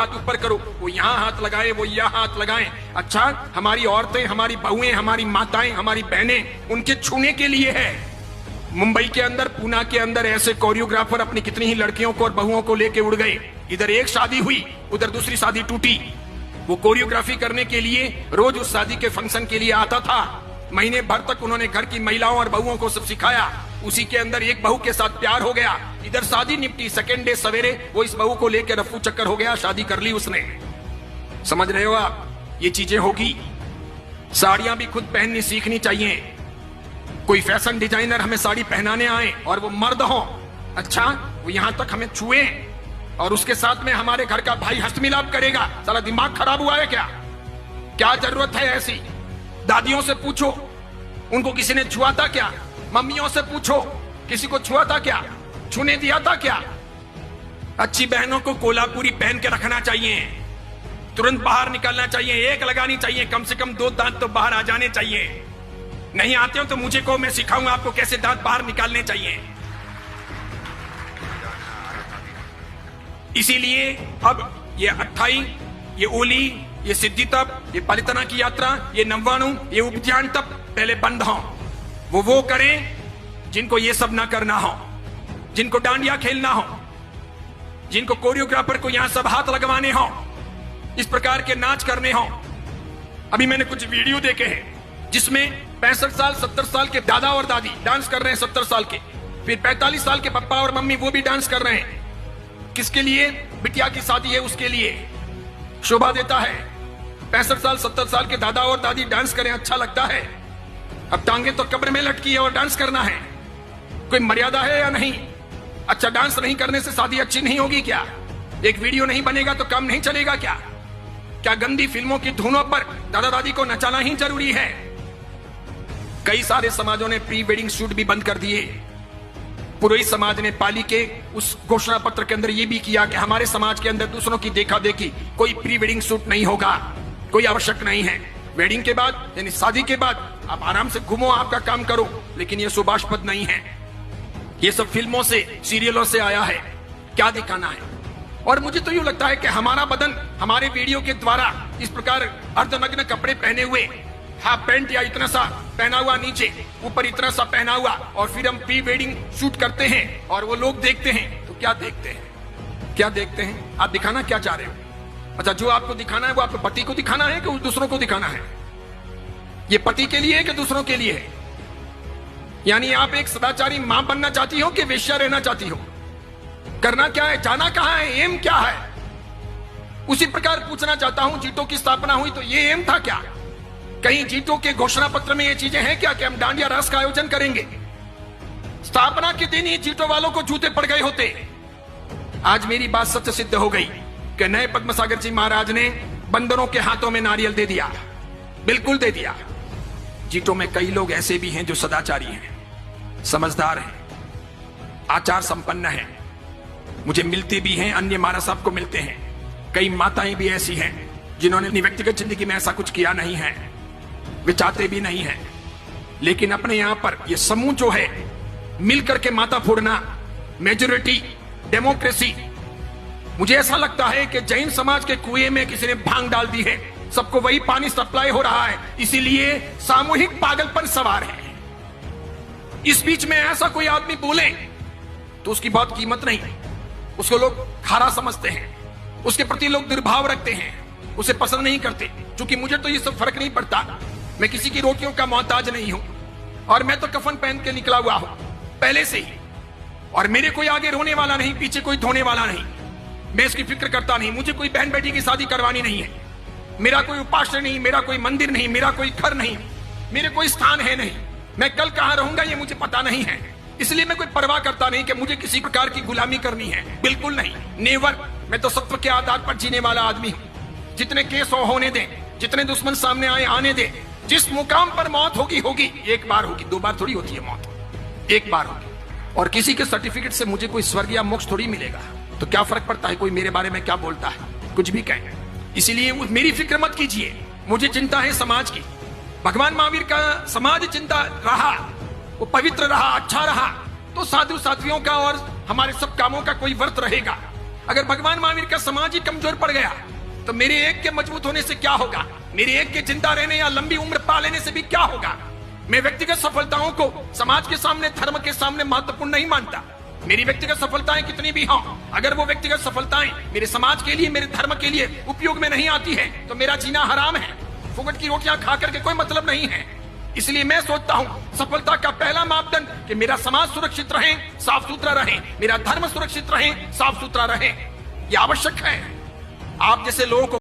हाथ ऊपर करो, वो यहाँ हाथ लगाए, वो यहाँ हाथ लगाएं। अच्छा, हमारी औरतें, हमारी बहुएं, हमारी माताएं, हमारी बहनें, उनके छूने के लिए है। मुंबई के अंदर, पूना के अंदर ऐसे कोरियोग्राफर अपनी कितनी ही लड़कियों को और बहुओं को लेके उड़ गए। इधर एक शादी हुई, उधर दूसरी शादी टूटी। वो कोरियोग्राफी करने के लिए रोज उस शादी के फंक्शन के लिए आता था। महीने भर तक उन्होंने घर की महिलाओं और बहुओं को सब सिखाया। उसी के अंदर एक बहू के साथ प्यार हो गया। इधर शादी निपटी, सेकेंड डे सवेरे वो इस बहू को लेकर रफू चक्कर हो गया, शादी कर ली उसने। समझ रहे हो आप? ये चीजें होगी। साड़ियां भी खुद पहननी सीखनी चाहिए। कोई फैशन डिजाइनर हमें साड़ी पहनाने आए और वो मर्द हो, अच्छा, वो यहां तक हमें छुए और उसके साथ में हमारे घर का भाई हस्तमिलाप करेगा। सारा दिमाग खराब हुआ है क्या? क्या जरूरत है ऐसी? दादियों से पूछो, उनको किसी ने छुआ था क्या? मम्मियों से पूछो, किसी को छुआ था क्या? छूने दिया था क्या? अच्छी बहनों को कोल्हापुरी पहन के रखना चाहिए, तुरंत बाहर निकलना चाहिए, एक लगानी चाहिए, कम से कम 2 दांत तो बाहर आ जाने चाहिए। नहीं आते हो तो मुझे को, मैं सिखाऊंगा आपको कैसे दांत बाहर निकालने चाहिए। इसीलिए अब ये अट्ठाई, ये ओली, ये सिद्धि तप, ये पालितना की यात्रा, ये नव्वाणु, ये उपध्यान तप पहले बंद हो। वो करें जिनको ये सब ना करना हो, जिनको डांडिया खेलना हो, जिनको कोरियोग्राफर को यहां सब हाथ लगवाने हो, इस प्रकार के नाच करने हो। अभी मैंने कुछ वीडियो देखे हैं जिसमें 65 साल 70 साल के दादा और दादी डांस कर रहे हैं, 70 साल के, फिर 45 साल के पापा और मम्मी वो भी डांस कर रहे हैं। किसके लिए? बिटिया की शादी है उसके लिए। शोभा देता है। 65 साल 70 साल के दादा और दादी डांस करें, अच्छा लगता है। अब टांगे तो कब्र में लटकी है और डांस करना है। कोई मर्यादा है या नहीं? अच्छा, डांस नहीं करने से शादी अच्छी नहीं होगी क्या? एक वीडियो नहीं बनेगा तो काम नहीं चलेगा क्या? क्या गंदी फिल्मों की धुनों पर दादा दादी को नचाना ही जरूरी है? कई सारे समाजों ने प्री वेडिंग शूट भी बंद कर दिए। पुरोहित समाज ने पाली के उस घोषणा पत्र के अंदर यह भी किया कि हमारे समाज के अंदर दूसरों की देखा देखी कोई प्री वेडिंग शूट नहीं होगा, कोई आवश्यक नहीं है। वेडिंग के बाद यानी शादी के बाद आप आराम से घूमो, आपका काम करो, लेकिन यह सुभाषपद नहीं है। ये सब फिल्मों से, सीरियलों से आया है। क्या दिखाना है? और मुझे तो यूं लगता है कि हमारा बदन हमारे वीडियो के द्वारा इस प्रकार अर्धनग्न कपड़े पहने हुए, हाफ पैंट या इतना सा पहना हुआ नीचे, ऊपर इतना सा पहना हुआ, और फिर हम प्री वेडिंग शूट करते हैं और वो लोग देखते हैं तो क्या देखते हैं? क्या देखते हैं? आप दिखाना क्या चाह रहे हो? अच्छा, जो आपको दिखाना है वो आपके पति को दिखाना है कि दूसरों को दिखाना है? ये पति के लिए है कि दूसरों के लिए है? यानी आप एक सदाचारी मां बनना चाहती हो कि वेश्या रहना चाहती हो? करना क्या है? जाना कहां है? एम क्या है? उसी प्रकार पूछना चाहता हूं, जीटो की स्थापना हुई तो ये एम था क्या? कहीं जीटो के घोषणा पत्र में ये चीजें हैं क्या कि हम डांडिया रास का आयोजन करेंगे? स्थापना के दिन ही जीटो वालों को जूते पड़ गए होते। आज मेरी बात सत्य सिद्ध हो गई कि नए पद्मसागर जी महाराज ने बंदरों के हाथों में नारियल दे दिया, बिल्कुल दे दिया। जीटो में कई लोग ऐसे भी हैं जो सदाचारी हैं, समझदार हैं, आचार संपन्न हैं, मुझे मिलते भी हैं, अन्य महाराज साहब को मिलते हैं। कई माताएं भी ऐसी हैं जिन्होंने अपनी व्यक्तिगत जिंदगी में ऐसा कुछ किया नहीं है, वे चाहते भी नहीं है, लेकिन अपने यहां पर यह समूह जो है मिलकर के माता फोड़ना, मेजोरिटी डेमोक्रेसी, मुझे ऐसा लगता है कि जैन समाज के कुएं में किसी ने भांग डाल दी है, सबको वही पानी सप्लाई हो रहा है, इसीलिए सामूहिक पागलपन सवार है। इस बीच में ऐसा कोई आदमी बोले तो उसकी बहुत कीमत नहीं, उसको लोग खारा समझते हैं, उसके प्रति लोग दुर्भाव रखते हैं, उसे पसंद नहीं करते। क्योंकि मुझे तो ये सब फर्क नहीं पड़ता, मैं किसी की रोटियों का मोहताज नहीं हूं, और मैं तो कफन पहन के निकला हुआ हूं पहले से ही, और मेरे कोई आगे रोने वाला नहीं, पीछे कोई धोने वाला नहीं, मैं इसकी फिक्र करता नहीं। मुझे कोई बहन बेटी की शादी करवानी नहीं है, मेरा कोई उपास्य नहीं, मेरा कोई मंदिर नहीं, मेरा कोई घर नहीं, मेरे कोई स्थान है नहीं, मैं कल कहां रहूंगा ये मुझे पता नहीं है, इसलिए मैं कोई परवाह करता नहीं कि मुझे किसी प्रकार की गुलामी करनी है, बिल्कुल नहीं, नेवर। मैं तो सत्व के आधार पर जीने वाला आदमी हूं। जितने केस होने दें, जितने दुश्मन सामने आए आने दें, जिस मुकाम पर मौत होगी होगी, एक बार होगी, 2 बार थोड़ी होती है मौत, एक बार होगी। और किसी के सर्टिफिकेट से मुझे कोई स्वर्ग या मोक्ष थोड़ी मिलेगा, तो क्या फर्क पड़ता है कोई मेरे बारे में क्या बोलता है, कुछ भी कहे। इसीलिए मेरी फिक्र मत कीजिए, मुझे चिंता है समाज की। भगवान महावीर का समाज चिंता रहा, वो पवित्र रहा, अच्छा रहा, तो साधु साध्वियों का और हमारे सब कामों का कोई वर्त रहेगा। अगर भगवान महावीर का समाज ही कमजोर पड़ गया तो मेरे एक के मजबूत होने से क्या होगा, मेरे एक के जिंदा रहने या लंबी उम्र पा लेने से भी क्या होगा। मैं व्यक्तिगत सफलताओं को समाज के सामने, धर्म के सामने महत्वपूर्ण नहीं मानता। मेरी व्यक्तिगत सफलताएं कितनी भी हों, अगर वो व्यक्तिगत सफलताएं मेरे समाज के लिए, मेरे धर्म के लिए उपयोग में नहीं आती है तो मेरा जीना हराम है। फुकट की रोटियां खा करके कोई मतलब नहीं है। इसलिए मैं सोचता हूं सफलता का पहला मापदंड कि मेरा समाज सुरक्षित रहे, साफ सुथरा रहे, मेरा धर्म सुरक्षित रहे, साफ सुथरा रहे। यह आवश्यक है। आप जैसे लोगों को